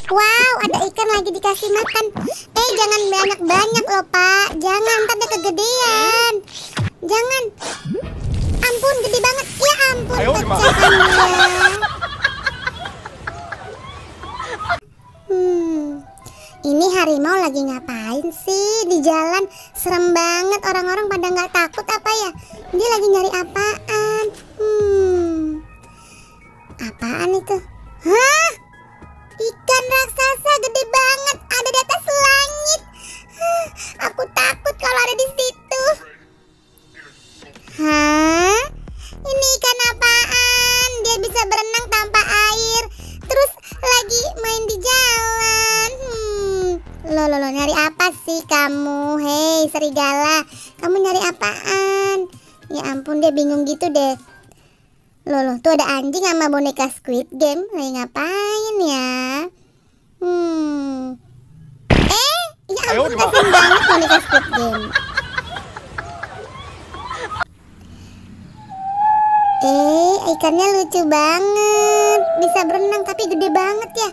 Wow, ada ikan lagi dikasih makan. Jangan banyak-banyak loh, Pak. Jangan, ntar dia kegedean. Jangan. Ampun, gede banget. Ya ampun, pecahkan dia. Ini harimau lagi ngapain sih di jalan? Serem banget, orang-orang pada nggak takut apa ya? Dia lagi nyari apaan? Apaan itu? Hah? Ikan raksasa gede banget, ada di atas langit. Aku takut kalau ada di situ. Hah? Ini ikan apaan? Dia bisa berenang tanpa air, terus lagi main di jalan. Loh, nyari apa sih kamu? Hei, serigala, kamu nyari apaan? Ya ampun, dia bingung gitu deh. Loh, tuh ada anjing sama boneka Squid Game. Lagi ngapain ya? Ya ampun, kasian banget boneka Squid Game. Ikannya lucu banget. Bisa berenang tapi gede banget ya.